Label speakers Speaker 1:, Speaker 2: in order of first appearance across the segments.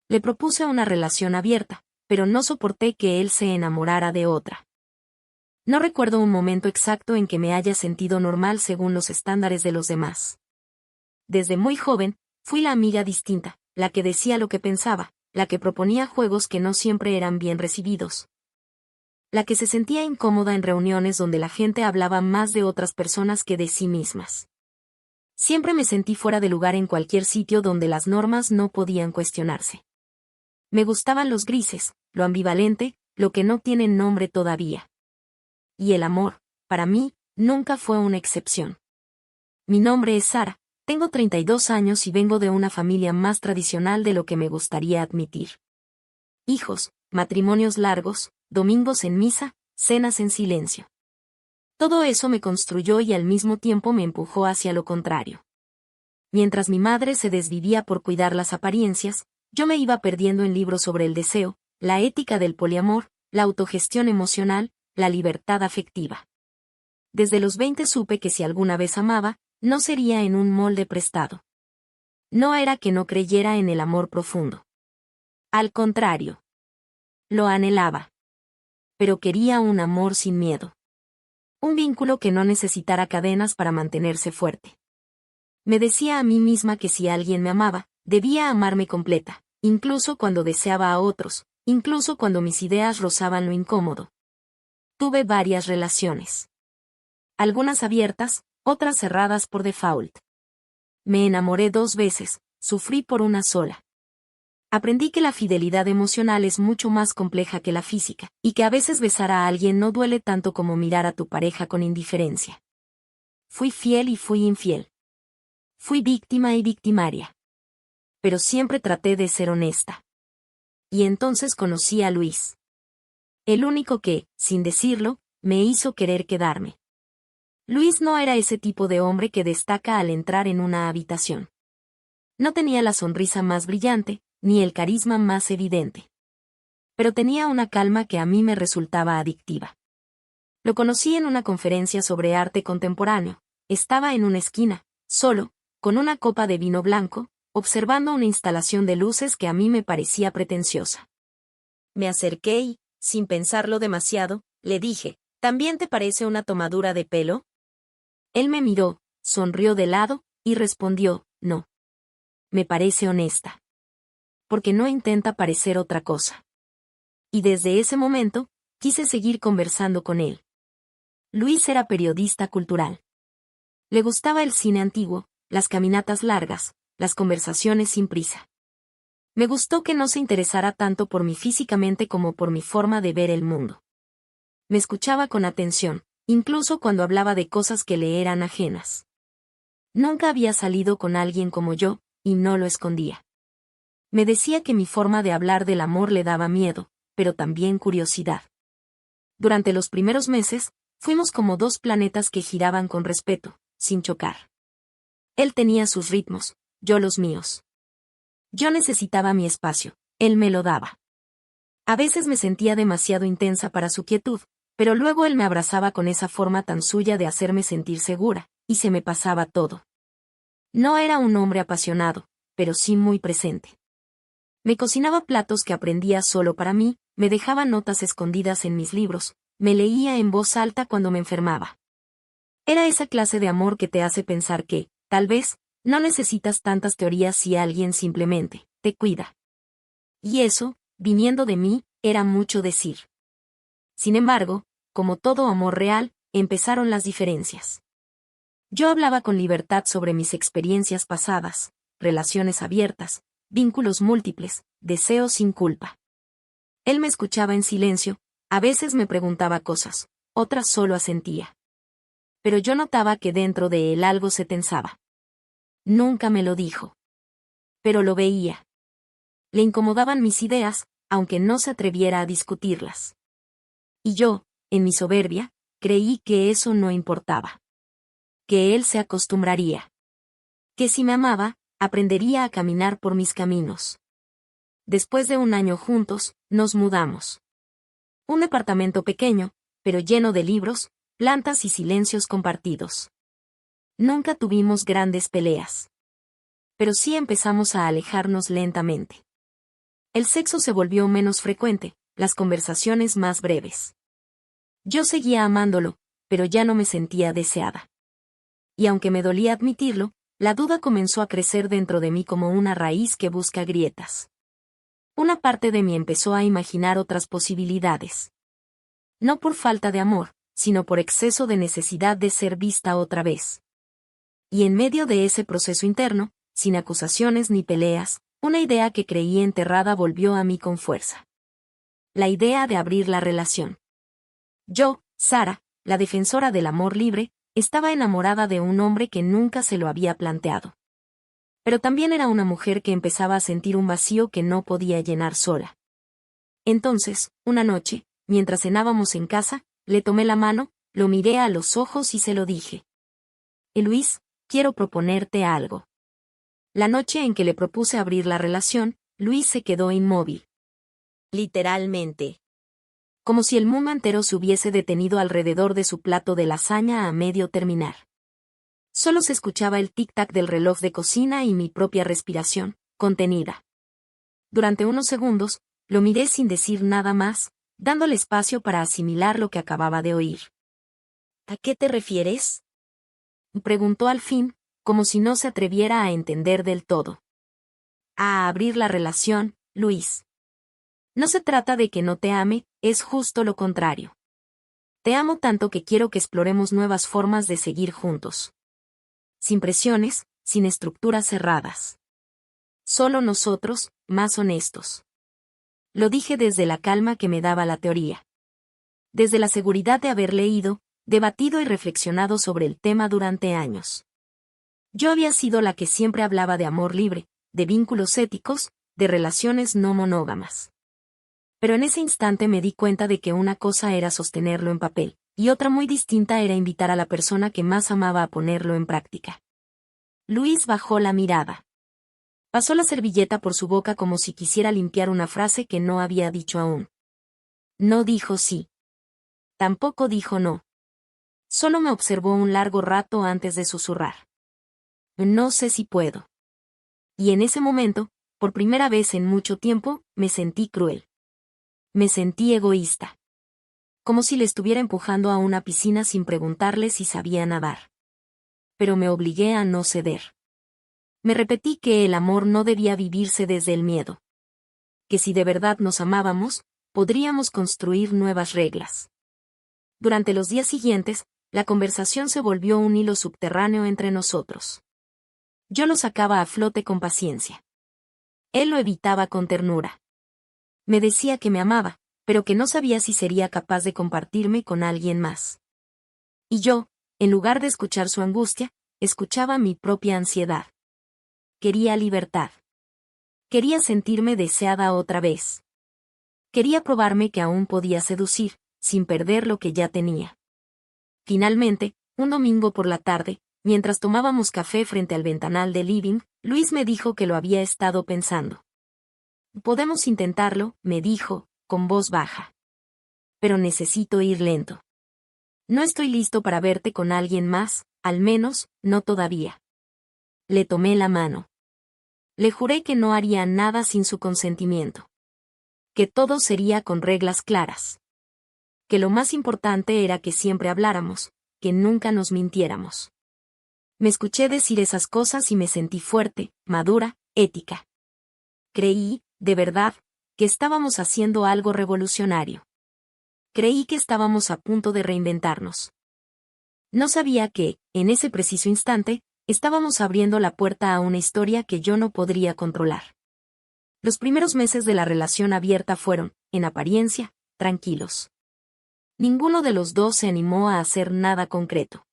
Speaker 1: Le propuse una relación abierta, pero no soporté que él se enamorara de otra. No recuerdo un momento exacto en que me haya sentido normal según los estándares de los demás. Desde muy joven, fui la amiga distinta, la que decía lo que pensaba, la que proponía juegos que no siempre eran bien recibidos. La que se sentía incómoda en reuniones donde la gente hablaba más de otras personas que de sí mismas. Siempre me sentí fuera de lugar en cualquier sitio donde las normas no podían cuestionarse. Me gustaban los grises, lo ambivalente, lo que no tiene nombre todavía. Y el amor, para mí, nunca fue una excepción. Mi nombre es Sara, tengo 32 años y vengo de una familia más tradicional de lo que me gustaría admitir. Hijos, matrimonios largos, domingos en misa, cenas en silencio. Todo eso me construyó y al mismo tiempo me empujó hacia lo contrario. Mientras mi madre se desvivía por cuidar las apariencias, yo me iba perdiendo en libros sobre el deseo, la ética del poliamor, la autogestión emocional, la libertad afectiva. Desde los 20 supe que si alguna vez amaba, no sería en un molde prestado. No era que no creyera en el amor profundo. Al contrario. Lo anhelaba. Pero quería un amor sin miedo. Un vínculo que no necesitara cadenas para mantenerse fuerte. Me decía a mí misma que si alguien me amaba, debía amarme completa, incluso cuando deseaba a otros, incluso cuando mis ideas rozaban lo incómodo. Tuve varias relaciones. Algunas abiertas, otras cerradas por default. Me enamoré 2 veces, sufrí por una sola. Aprendí que la fidelidad emocional es mucho más compleja que la física, y que a veces besar a alguien no duele tanto como mirar a tu pareja con indiferencia. Fui fiel y fui infiel. Fui víctima y victimaria. Pero siempre traté de ser honesta. Y entonces conocí a Luis. El único que, sin decirlo, me hizo querer quedarme. Luis no era ese tipo de hombre que destaca al entrar en una habitación. No tenía la sonrisa más brillante, ni el carisma más evidente. Pero tenía una calma que a mí me resultaba adictiva. Lo conocí en una conferencia sobre arte contemporáneo. Estaba en una esquina, solo, con una copa de vino blanco, observando una instalación de luces que a mí me parecía pretenciosa. Me acerqué y, sin pensarlo demasiado, le dije, ¿también te parece una tomadura de pelo? Él me miró, sonrió de lado, y respondió, no. Me parece honesta. Porque no intenta parecer otra cosa. Y desde ese momento, quise seguir conversando con él. Luis era periodista cultural. Le gustaba el cine antiguo, las caminatas largas, las conversaciones sin prisa. Me gustó que no se interesara tanto por mí físicamente como por mi forma de ver el mundo. Me escuchaba con atención, incluso cuando hablaba de cosas que le eran ajenas. Nunca había salido con alguien como yo, y no lo escondía. Me decía que mi forma de hablar del amor le daba miedo, pero también curiosidad. Durante los primeros meses, fuimos como 2 planetas que giraban con respeto, sin chocar. Él tenía sus ritmos, yo los míos. Yo necesitaba mi espacio, él me lo daba. A veces me sentía demasiado intensa para su quietud, pero luego él me abrazaba con esa forma tan suya de hacerme sentir segura, y se me pasaba todo. No era un hombre apasionado, pero sí muy presente. Me cocinaba platos que aprendía solo para mí, me dejaba notas escondidas en mis libros, me leía en voz alta cuando me enfermaba. Era esa clase de amor que te hace pensar que, tal vez, no necesitas tantas teorías si alguien simplemente te cuida. Y eso, viniendo de mí, era mucho decir. Sin embargo, como todo amor real, empezaron las diferencias. Yo hablaba con libertad sobre mis experiencias pasadas, relaciones abiertas, vínculos múltiples, deseos sin culpa. Él me escuchaba en silencio, a veces me preguntaba cosas, otras solo asentía. Pero yo notaba que dentro de él algo se tensaba. Nunca me lo dijo. Pero lo veía. Le incomodaban mis ideas, aunque no se atreviera a discutirlas. Y yo, en mi soberbia, creí que eso no importaba. Que él se acostumbraría. Que si me amaba, aprendería a caminar por mis caminos. Después de 1 año juntos, nos mudamos. Un departamento pequeño, pero lleno de libros, plantas y silencios compartidos. Nunca tuvimos grandes peleas. Pero sí empezamos a alejarnos lentamente. El sexo se volvió menos frecuente, las conversaciones más breves. Yo seguía amándolo, pero ya no me sentía deseada. Y aunque me dolía admitirlo, la duda comenzó a crecer dentro de mí como una raíz que busca grietas. Una parte de mí empezó a imaginar otras posibilidades. No por falta de amor, sino por exceso de necesidad de ser vista otra vez. Y en medio de ese proceso interno, sin acusaciones ni peleas, una idea que creí enterrada volvió a mí con fuerza. La idea de abrir la relación. Yo, Sara, la defensora del amor libre, estaba enamorada de un hombre que nunca se lo había planteado. Pero también era una mujer que empezaba a sentir un vacío que no podía llenar sola. Entonces, una noche, mientras cenábamos en casa, le tomé la mano, lo miré a los ojos y se lo dije. Luis, quiero proponerte algo. La noche en que le propuse abrir la relación, Luis se quedó inmóvil. Literalmente. Como si el mundo entero se hubiese detenido alrededor de su plato de lasaña a medio terminar. Solo se escuchaba el tic-tac del reloj de cocina y mi propia respiración, contenida. Durante unos segundos, lo miré sin decir nada más, dándole espacio para asimilar lo que acababa de oír. ¿A qué te refieres?, preguntó al fin, como si no se atreviera a entender del todo. A abrir la relación, Luis. No se trata de que no te ame, es justo lo contrario. Te amo tanto que quiero que exploremos nuevas formas de seguir juntos. Sin presiones, sin estructuras cerradas. Solo nosotros, más honestos. Lo dije desde la calma que me daba la teoría. Desde la seguridad de haber leído, debatido y reflexionado sobre el tema durante años. Yo había sido la que siempre hablaba de amor libre, de vínculos éticos, de relaciones no monógamas. Pero en ese instante me di cuenta de que una cosa era sostenerlo en papel, y otra muy distinta era invitar a la persona que más amaba a ponerlo en práctica. Luis bajó la mirada. Pasó la servilleta por su boca como si quisiera limpiar una frase que no había dicho aún. No dijo sí. Tampoco dijo no. Solo me observó un largo rato antes de susurrar. No sé si puedo. Y en ese momento, por primera vez en mucho tiempo, me sentí cruel. Me sentí egoísta. Como si le estuviera empujando a una piscina sin preguntarle si sabía nadar. Pero me obligué a no ceder. Me repetí que el amor no debía vivirse desde el miedo. Que si de verdad nos amábamos, podríamos construir nuevas reglas. Durante los días siguientes, la conversación se volvió un hilo subterráneo entre nosotros. Yo lo sacaba a flote con paciencia. Él lo evitaba con ternura. Me decía que me amaba, pero que no sabía si sería capaz de compartirme con alguien más. Y yo, en lugar de escuchar su angustia, escuchaba mi propia ansiedad. Quería libertad. Quería sentirme deseada otra vez. Quería probarme que aún podía seducir, sin perder lo que ya tenía. Finalmente, un domingo por la tarde, mientras tomábamos café frente al ventanal del living, Luis me dijo que lo había estado pensando. Podemos intentarlo, me dijo, con voz baja. Pero necesito ir lento. No estoy listo para verte con alguien más, al menos, no todavía. Le tomé la mano. Le juré que no haría nada sin su consentimiento. Que todo sería con reglas claras. Que lo más importante era que siempre habláramos, que nunca nos mintiéramos. Me escuché decir esas cosas y me sentí fuerte, madura, ética. Creí, de verdad, que estábamos haciendo algo revolucionario. Creí que estábamos a punto de reinventarnos. No sabía que, en ese preciso instante, estábamos abriendo la puerta a una historia que yo no podría controlar. Los primeros meses de la relación abierta fueron, en apariencia, tranquilos. Ninguno de los dos se animó a hacer nada concreto.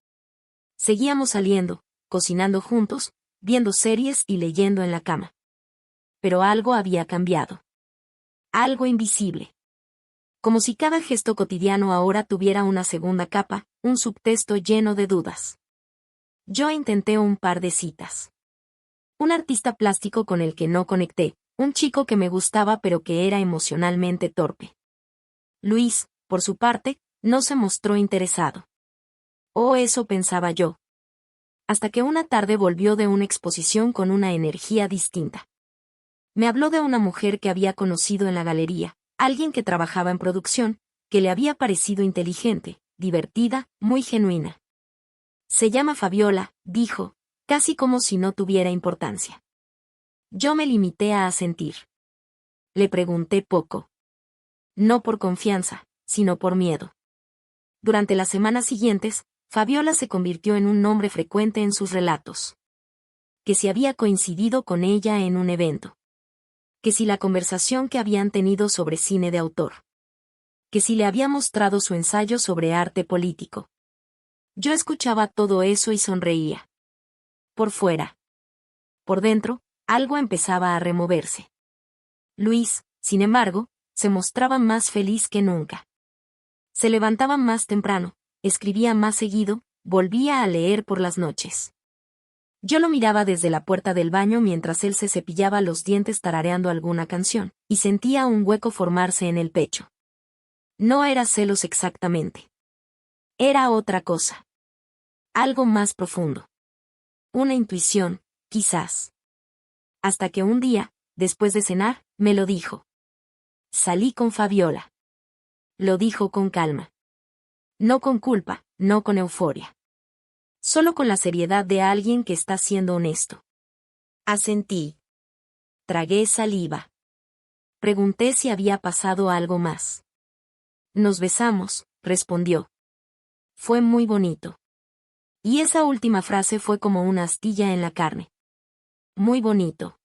Speaker 1: Seguíamos saliendo, cocinando juntos, viendo series y leyendo en la cama. Pero algo había cambiado. Algo invisible. Como si cada gesto cotidiano ahora tuviera una segunda capa, un subtexto lleno de dudas. Yo intenté un par de citas. Un artista plástico con el que no conecté, un chico que me gustaba pero que era emocionalmente torpe. Luis, por su parte, no se mostró interesado. O eso pensaba yo. Hasta que una tarde volvió de una exposición con una energía distinta. Me habló de una mujer que había conocido en la galería, alguien que trabajaba en producción, que le había parecido inteligente, divertida, muy genuina. Se llama Fabiola, dijo, casi como si no tuviera importancia. Yo me limité a asentir. Le pregunté poco. No por confianza, sino por miedo. Durante las semanas siguientes, Fabiola se convirtió en un nombre frecuente en sus relatos. Que si había coincidido con ella en un evento. Que si la conversación que habían tenido sobre cine de autor. Que si le había mostrado su ensayo sobre arte político. Yo escuchaba todo eso y sonreía. Por fuera. Por dentro, algo empezaba a removerse. Luis, sin embargo, se mostraba más feliz que nunca. Se levantaba más temprano, escribía más seguido, volvía a leer por las noches. Yo lo miraba desde la puerta del baño mientras él se cepillaba los dientes tarareando alguna canción, y sentía un hueco formarse en el pecho. No era celos exactamente. Era otra cosa. Algo más profundo. Una intuición, quizás. Hasta que un día, después de cenar, me lo dijo. Salí con Fabiola. Lo dijo con calma. No con culpa, no con euforia. Solo con la seriedad de alguien que está siendo honesto. Asentí. Tragué saliva. Pregunté si había pasado algo más. Nos besamos, respondió. Fue muy bonito. Y esa última frase fue como una astilla en la carne. Muy bonito.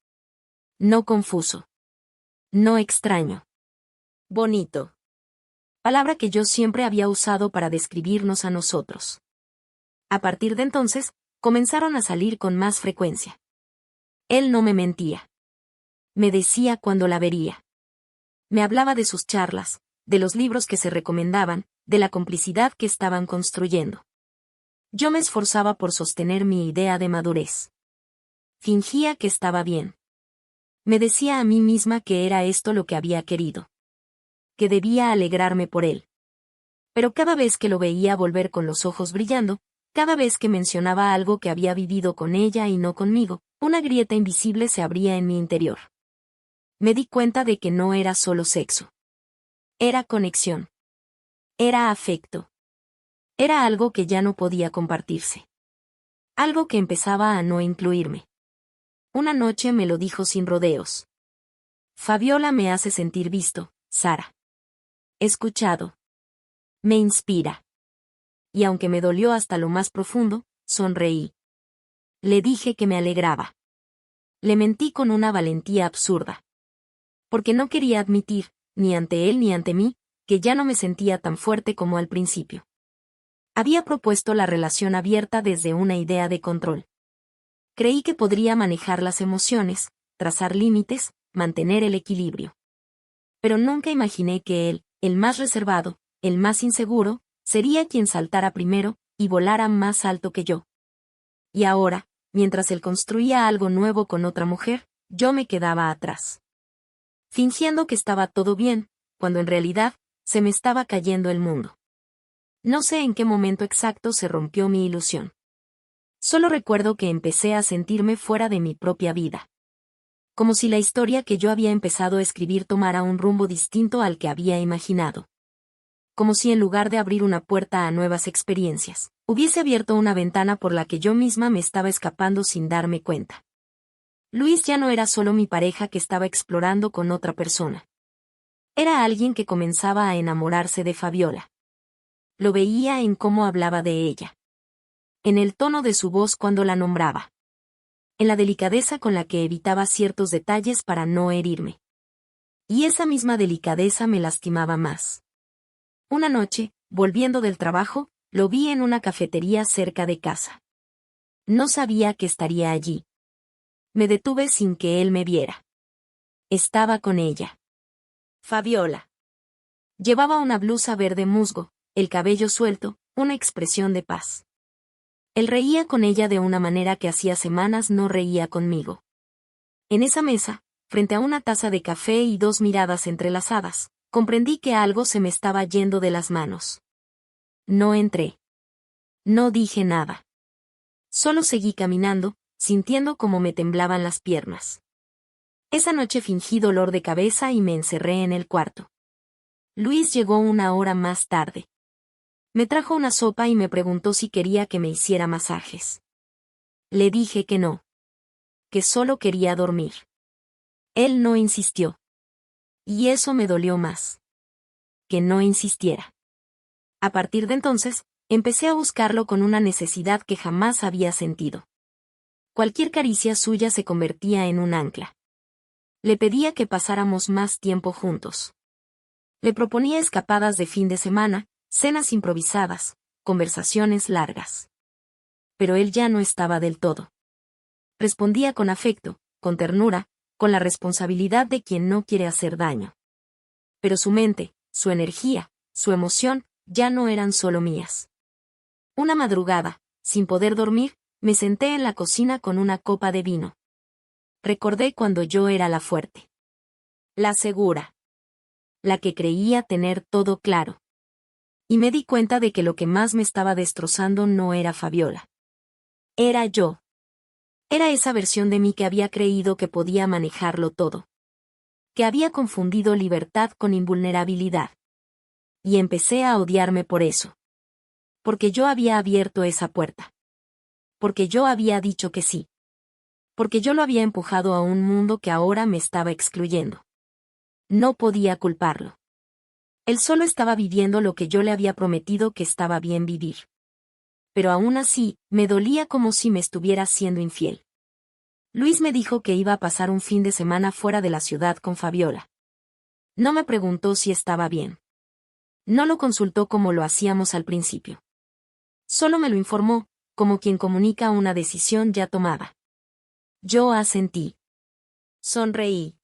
Speaker 1: No confuso. No extraño. Bonito. Palabra que yo siempre había usado para describirnos a nosotros. A partir de entonces, comenzaron a salir con más frecuencia. Él no me mentía. Me decía cuándo la vería. Me hablaba de sus charlas, de los libros que se recomendaban, de la complicidad que estaban construyendo. Yo me esforzaba por sostener mi idea de madurez. Fingía que estaba bien. Me decía a mí misma que era esto lo que había querido. Que debía alegrarme por él. Pero cada vez que lo veía volver con los ojos brillando, cada vez que mencionaba algo que había vivido con ella y no conmigo, una grieta invisible se abría en mi interior. Me di cuenta de que no era solo sexo. Era conexión. Era afecto. Era algo que ya no podía compartirse. Algo que empezaba a no incluirme. Una noche me lo dijo sin rodeos. Fabiola me hace sentir visto, Sara. Escuchado. Me inspira. Y aunque me dolió hasta lo más profundo, sonreí. Le dije que me alegraba. Le mentí con una valentía absurda. Porque no quería admitir, ni ante él ni ante mí, que ya no me sentía tan fuerte como al principio. Había propuesto la relación abierta desde una idea de control. Creí que podría manejar las emociones, trazar límites, mantener el equilibrio. Pero nunca imaginé que él, el más reservado, el más inseguro, sería quien saltara primero y volara más alto que yo. Y ahora, mientras él construía algo nuevo con otra mujer, yo me quedaba atrás. Fingiendo que estaba todo bien, cuando en realidad, se me estaba cayendo el mundo. No sé en qué momento exacto se rompió mi ilusión. Solo recuerdo que empecé a sentirme fuera de mi propia vida. Como si la historia que yo había empezado a escribir tomara un rumbo distinto al que había imaginado. Como si en lugar de abrir una puerta a nuevas experiencias, hubiese abierto una ventana por la que yo misma me estaba escapando sin darme cuenta. Luis ya no era solo mi pareja que estaba explorando con otra persona. Era alguien que comenzaba a enamorarse de Fabiola. Lo veía en cómo hablaba de ella. En el tono de su voz cuando la nombraba. En la delicadeza con la que evitaba ciertos detalles para no herirme. Y esa misma delicadeza me lastimaba más. Una noche, volviendo del trabajo, lo vi en una cafetería cerca de casa. No sabía que estaría allí. Me detuve sin que él me viera. Estaba con ella. Fabiola. Llevaba una blusa verde musgo, el cabello suelto, una expresión de paz. Él reía con ella de una manera que hacía semanas no reía conmigo. En esa mesa, frente a una taza de café y dos miradas entrelazadas, comprendí que algo se me estaba yendo de las manos. No entré. No dije nada. Solo seguí caminando, sintiendo cómo me temblaban las piernas. Esa noche fingí dolor de cabeza y me encerré en el cuarto. Luis llegó una hora más tarde. Me trajo una sopa y me preguntó si quería que me hiciera masajes. Le dije que no. Que solo quería dormir. Él no insistió. Y eso me dolió más. Que no insistiera. A partir de entonces, empecé a buscarlo con una necesidad que jamás había sentido. Cualquier caricia suya se convertía en un ancla. Le pedía que pasáramos más tiempo juntos. Le proponía escapadas de fin de semana, cenas improvisadas, conversaciones largas. Pero él ya no estaba del todo. Respondía con afecto, con ternura, con la responsabilidad de quien no quiere hacer daño. Pero su mente, su energía, su emoción, ya no eran solo mías. Una madrugada, sin poder dormir, me senté en la cocina con una copa de vino. Recordé cuando yo era la fuerte. La segura. La que creía tener todo claro. Y me di cuenta de que lo que más me estaba destrozando no era Fabiola. Era yo. Era esa versión de mí que había creído que podía manejarlo todo. Que había confundido libertad con invulnerabilidad. Y empecé a odiarme por eso. Porque yo había abierto esa puerta. Porque yo había dicho que sí. Porque yo lo había empujado a un mundo que ahora me estaba excluyendo. No podía culparlo. Él solo estaba viviendo lo que yo le había prometido que estaba bien vivir. Pero aún así, me dolía como si me estuviera siendo infiel. Luis me dijo que iba a pasar un fin de semana fuera de la ciudad con Fabiola. No me preguntó si estaba bien. No lo consultó como lo hacíamos al principio. Solo me lo informó, como quien comunica una decisión ya tomada. Yo asentí. Sonreí.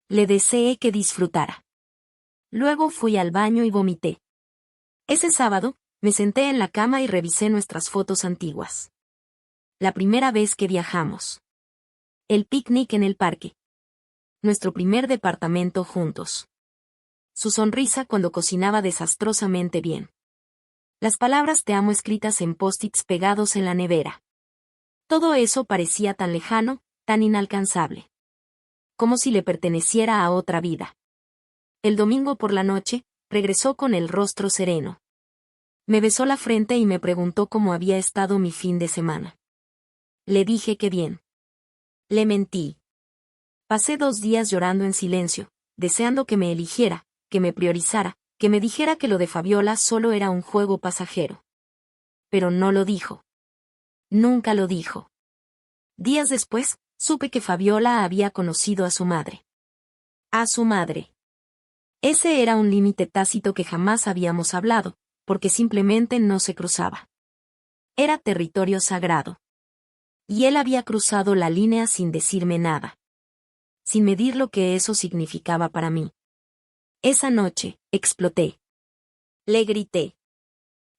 Speaker 1: Le deseé que disfrutara. Luego fui al baño y vomité. Ese sábado, me senté en la cama y revisé nuestras fotos antiguas. La primera vez que viajamos. El picnic en el parque. Nuestro primer departamento juntos. Su sonrisa cuando cocinaba desastrosamente bien. Las palabras te amo escritas en post-its pegados en la nevera. Todo eso parecía tan lejano, tan inalcanzable. Como si le perteneciera a otra vida. El domingo por la noche, regresó con el rostro sereno. Me besó la frente y me preguntó cómo había estado mi fin de semana. Le dije que bien. Le mentí. Pasé 2 días llorando en silencio, deseando que me eligiera, que me priorizara, que me dijera que lo de Fabiola solo era un juego pasajero. Pero no lo dijo. Nunca lo dijo. Días después, supe que Fabiola había conocido a su madre. A su madre. Ese era un límite tácito que jamás habíamos hablado, porque simplemente no se cruzaba. Era territorio sagrado. Y él había cruzado la línea sin decirme nada. Sin medir lo que eso significaba para mí. Esa noche, exploté. Le grité.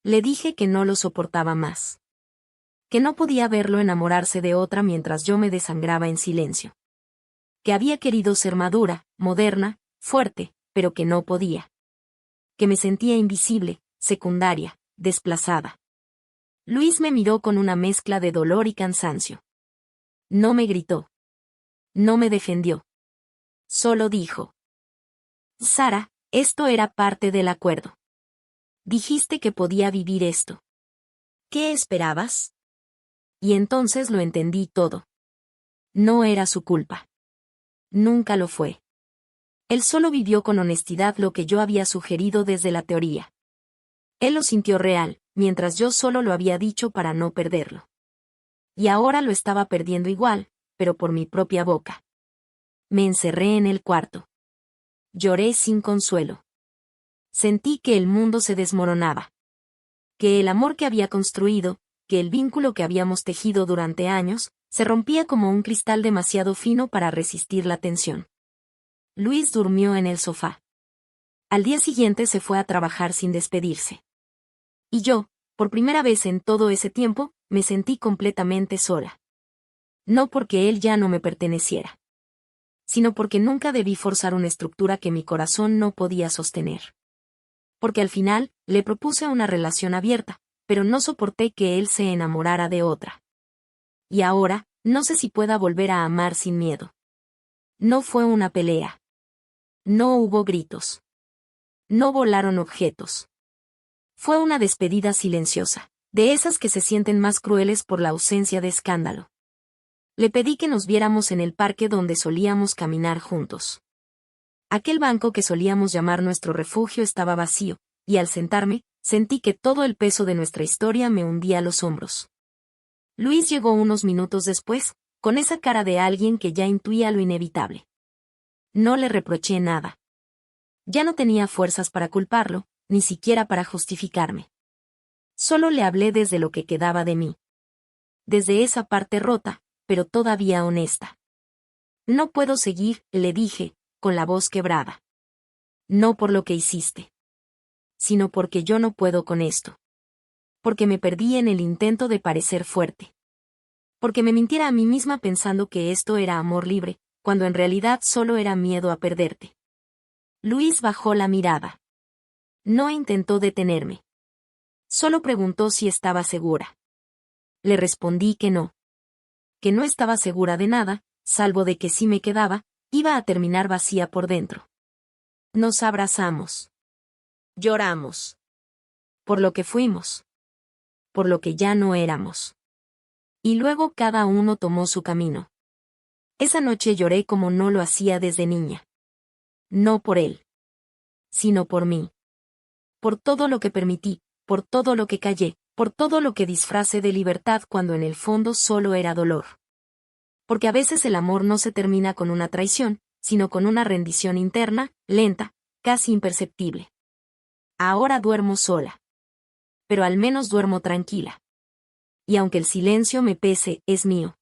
Speaker 1: Le dije que no lo soportaba más. Que no podía verlo enamorarse de otra mientras yo me desangraba en silencio. Que había querido ser madura, moderna, fuerte, pero que no podía. Que me sentía invisible, secundaria, desplazada. Luis me miró con una mezcla de dolor y cansancio. No me gritó. No me defendió. Solo dijo. Sara, esto era parte del acuerdo. Dijiste que podía vivir esto. ¿Qué esperabas? Y entonces lo entendí todo. No era su culpa. Nunca lo fue. Él solo vivió con honestidad lo que yo había sugerido desde la teoría. Él lo sintió real, mientras yo solo lo había dicho para no perderlo. Y ahora lo estaba perdiendo igual, pero por mi propia boca. Me encerré en el cuarto. Lloré sin consuelo. Sentí que el mundo se desmoronaba. Que el amor que había construido, que el vínculo que habíamos tejido durante años, se rompía como un cristal demasiado fino para resistir la tensión. Luis durmió en el sofá. Al día siguiente se fue a trabajar sin despedirse. Y yo, por primera vez en todo ese tiempo, me sentí completamente sola. No porque él ya no me perteneciera, sino porque nunca debí forzar una estructura que mi corazón no podía sostener. Porque al final, le propuse una relación abierta, pero no soporté que él se enamorara de otra. Y ahora, no sé si pueda volver a amar sin miedo. No fue una pelea. No hubo gritos. No volaron objetos. Fue una despedida silenciosa, de esas que se sienten más crueles por la ausencia de escándalo. Le pedí que nos viéramos en el parque donde solíamos caminar juntos. Aquel banco que solíamos llamar nuestro refugio estaba vacío, y al sentarme, sentí que todo el peso de nuestra historia me hundía a los hombros. Luis llegó unos minutos después, con esa cara de alguien que ya intuía lo inevitable. No le reproché nada. Ya no tenía fuerzas para culparlo, ni siquiera para justificarme. Solo le hablé desde lo que quedaba de mí. Desde esa parte rota, pero todavía honesta. No puedo seguir, le dije, con la voz quebrada. No por lo que hiciste, sino porque yo no puedo con esto. Porque me perdí en el intento de parecer fuerte. Porque me mintiera a mí misma pensando que esto era amor libre, cuando en realidad solo era miedo a perderte. Luis bajó la mirada. No intentó detenerme. Solo preguntó si estaba segura. Le respondí que no. Que no estaba segura de nada, salvo de que si me quedaba, iba a terminar vacía por dentro. Nos abrazamos. Lloramos. Por lo que fuimos. Por lo que ya no éramos. Y luego cada uno tomó su camino. Esa noche lloré como no lo hacía desde niña. No por él. Sino por mí. Por todo lo que permití, por todo lo que callé, por todo lo que disfracé de libertad cuando en el fondo solo era dolor. Porque a veces el amor no se termina con una traición, sino con una rendición interna, lenta, casi imperceptible. Ahora duermo sola. Pero al menos duermo tranquila. Y aunque el silencio me pese, es mío.